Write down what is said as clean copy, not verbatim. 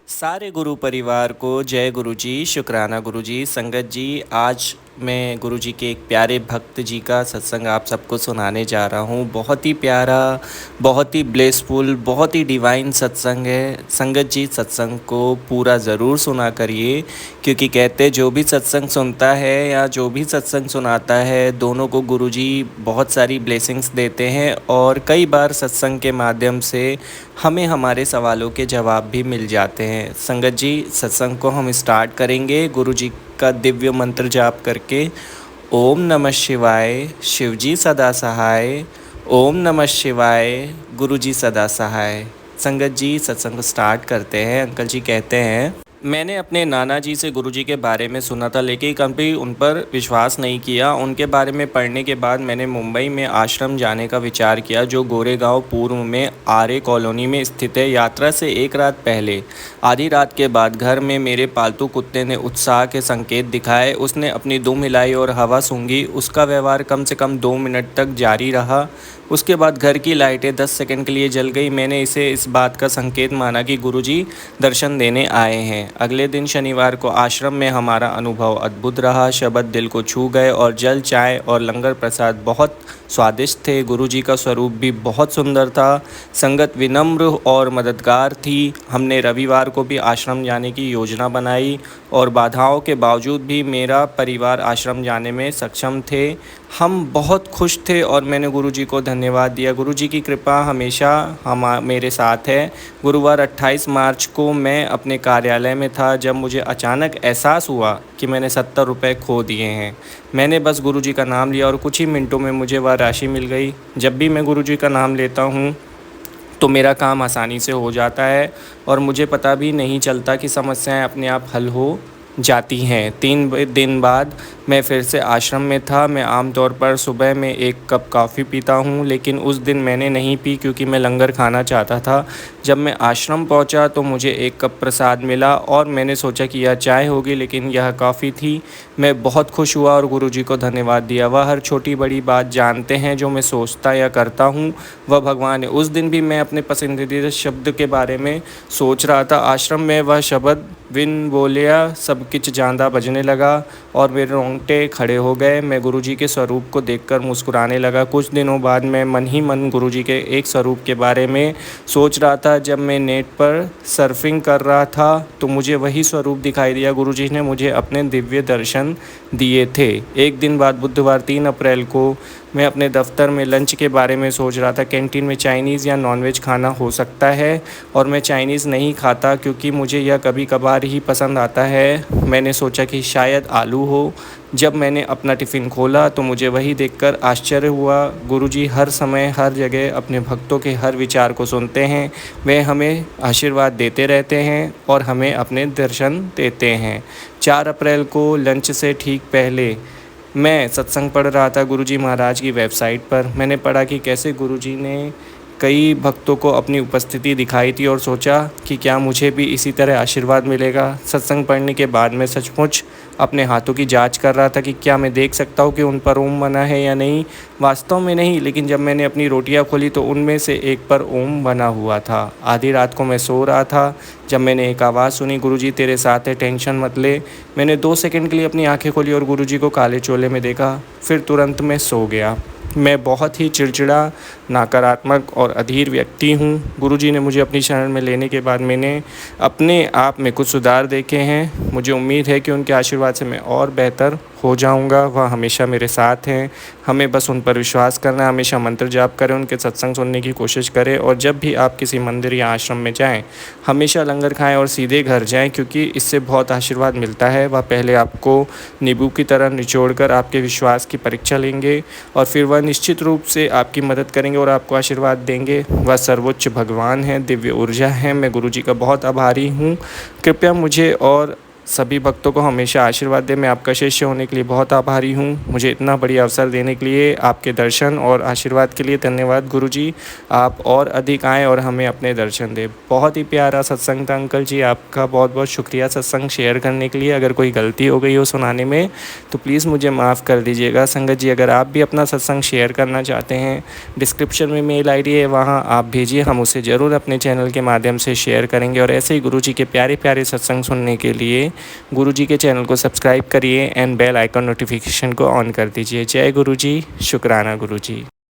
सारे गुरु परिवार को जय गुरु जी, शुक्राना गुरु जी। संगत जी, आज मैं गुरु जी के एक प्यारे भक्त जी का सत्संग आप सबको सुनाने जा रहा हूँ। बहुत ही प्यारा, बहुत ही ब्लेसफुल, बहुत ही डिवाइन सत्संग है। संगत जी, सत्संग को पूरा ज़रूर सुना करिए, क्योंकि कहते जो भी सत्संग सुनता है या जो भी सत्संग सुनाता है, दोनों को गुरु जी बहुत सारी ब्लेसिंग्स देते हैं और कई बार सत्संग के माध्यम से हमें हमारे सवालों के जवाब भी मिल जाते हैं। संगत जी, सत्संग को हम स्टार्ट करेंगे गुरु जी का दिव्य मंत्र जाप करके। ओम नमः शिवाय, शिव जी सदा सहाय। ओम नमः शिवाय, गुरु जी सदा सहाय। संगत जी, सत्संग को स्टार्ट करते हैं। अंकल जी कहते हैं, मैंने अपने नाना जी से गुरु जी के बारे में सुना था, लेकिन कभी उन पर विश्वास नहीं किया। उनके बारे में पढ़ने के बाद मैंने मुंबई में आश्रम जाने का विचार किया, जो गोरेगांव पूर्व में आर्य कॉलोनी में स्थित है। यात्रा से एक रात पहले आधी रात के बाद घर में मेरे पालतू कुत्ते ने उत्साह के संकेत दिखाए। उसने अपनी दुम हिलाई और हवा सूंघी। उसका व्यवहार कम से कम 2 मिनट तक जारी रहा। उसके बाद घर की लाइटें 10 सेकंड के लिए जल गई। मैंने इसे इस बात का संकेत माना कि गुरुजी दर्शन देने आए हैं। अगले दिन शनिवार को आश्रम में हमारा अनुभव अद्भुत रहा। शब्द दिल को छू गए और जल, चाय और लंगर प्रसाद बहुत स्वादिष्ट थे। गुरुजी का स्वरूप भी बहुत सुंदर था। संगत विनम्र और मददगार थी। हमने रविवार को भी आश्रम जाने की योजना बनाई और बाधाओं के बावजूद भी मेरा परिवार आश्रम जाने में सक्षम थे। हम बहुत खुश थे और मैंने गुरुजी को धन्यवाद दिया। गुरुजी की कृपा हमेशा मेरे साथ है। गुरुवार 28 मार्च को मैं अपने कार्यालय में था, जब मुझे अचानक एहसास हुआ कि मैंने 70 रुपये खो दिए हैं। मैंने बस गुरुजी का नाम लिया और कुछ ही मिनटों में मुझे वह राशि मिल गई। जब भी मैं गुरुजी का नाम लेता हूँ तो मेरा काम आसानी से हो जाता है और मुझे पता भी नहीं चलता कि समस्याएं अपने आप हल हो जाती हैं। 3 दिन बाद मैं फिर से आश्रम में था। मैं आमतौर पर सुबह में 1 कप कॉफ़ी पीता हूँ, लेकिन उस दिन मैंने नहीं पी क्योंकि मैं लंगर खाना चाहता था। जब मैं आश्रम पहुँचा तो मुझे 1 कप प्रसाद मिला और मैंने सोचा कि यह चाय होगी, लेकिन यह कॉफ़ी थी। मैं बहुत खुश हुआ और गुरुजी को धन्यवाद दिया। वह हर छोटी बड़ी बात जानते हैं जो मैं सोचता या करता हूँ, वह भगवान है। उस दिन भी मैं अपने पसंदीदा शब्द के बारे में सोच रहा था। आश्रम में वह शब्द विन बोलिया सब किच जांदा बजने लगा और मेरे रोंगटे खड़े हो गए। मैं गुरुजी के स्वरूप को देखकर मुस्कुराने लगा। कुछ दिनों बाद मैं मन ही मन गुरुजी के एक स्वरूप के बारे में सोच रहा था। जब मैं नेट पर सर्फिंग कर रहा था तो मुझे वही स्वरूप दिखाई दिया। गुरुजी ने मुझे अपने दिव्य दर्शन दिए थे। एक दिन बाद बुधवार 3 अप्रैल को मैं अपने दफ्तर में लंच के बारे में सोच रहा था। कैंटीन में चाइनीज़ या नॉनवेज खाना हो सकता है और मैं चाइनीज़ नहीं खाता क्योंकि मुझे यह कभी कभार ही पसंद आता है। मैंने सोचा कि शायद आलू हो। जब मैंने अपना टिफ़िन खोला तो मुझे वही देखकर आश्चर्य हुआ। गुरुजी हर समय हर जगह अपने भक्तों के हर विचार को सुनते हैं। वे हमें आशीर्वाद देते रहते हैं और हमें अपने दर्शन देते हैं। 4 अप्रैल को लंच से ठीक पहले मैं सत्संग पढ़ रहा था गुरुजी महाराज की वेबसाइट पर। मैंने पढ़ा कि कैसे गुरुजी ने कई भक्तों को अपनी उपस्थिति दिखाई थी और सोचा कि क्या मुझे भी इसी तरह आशीर्वाद मिलेगा। सत्संग पढ़ने के बाद मैं सचमुच अपने हाथों की जांच कर रहा था कि क्या मैं देख सकता हूँ कि उन पर ओम बना है या नहीं। वास्तव में नहीं, लेकिन जब मैंने अपनी रोटियां खोली तो उनमें से एक पर ओम बना हुआ था। आधी रात को मैं सो रहा था जब मैंने एक आवाज़ सुनी, गुरुजी तेरे साथ है, टेंशन मत ले। मैंने 2 सेकंड के लिए अपनी आंखें खोली और गुरुजी को काले चोले में देखा, फिर तुरंत मैं सो गया। मैं बहुत ही चिड़चिड़ा, नकारात्मक और अधीर व्यक्ति हूँ। गुरुजी ने मुझे अपनी शरण में लेने के बाद मैंने अपने आप में कुछ सुधार देखे हैं। मुझे उम्मीद है कि उनके आशीर्वाद से मैं और बेहतर हो जाऊंगा। वह हमेशा मेरे साथ हैं। हमें बस उन पर विश्वास करना है। हमेशा मंत्र जाप करें, उनके सत्संग सुनने की कोशिश करें और जब भी आप किसी मंदिर या आश्रम में जाएं, हमेशा लंगर खाएं और सीधे घर जाएं, क्योंकि इससे बहुत आशीर्वाद मिलता है। वह पहले आपको नींबू की तरह निचोड़कर आपके विश्वास की परीक्षा लेंगे और फिर वह निश्चित रूप से आपकी मदद करेंगे और आपको आशीर्वाद देंगे। वह सर्वोच्च भगवान है, दिव्य ऊर्जा है। मैं गुरुजी का बहुत आभारी हूँ। कृपया मुझे और सभी भक्तों को हमेशा आशीर्वाद दे। मैं आपका शिष्य होने के लिए बहुत आभारी हूँ। मुझे इतना बढ़िया अवसर देने के लिए, आपके दर्शन और आशीर्वाद के लिए धन्यवाद गुरुजी। आप और अधिक आएँ और हमें अपने दर्शन दें। बहुत ही प्यारा सत्संग था अंकल जी, आपका बहुत बहुत शुक्रिया सत्संग शेयर करने के लिए। अगर कोई गलती हो गई हो सुनाने में तो प्लीज़ मुझे माफ़ कर दीजिएगा। संगत जी, अगर आप भी अपना सत्संग शेयर करना चाहते हैं, डिस्क्रिप्शन में मेल आईडी है, वहाँ आप भेजिए, हम उसे ज़रूर अपने चैनल के माध्यम से शेयर करेंगे। और ऐसे ही गुरुजी के प्यारे प्यारे सत्संग सुनने के लिए गुरुजी के चैनल को सब्सक्राइब करिए एंड बेल आइकन नोटिफिकेशन को ऑन कर दीजिए। जय गुरुजी, शुक्राना गुरुजी।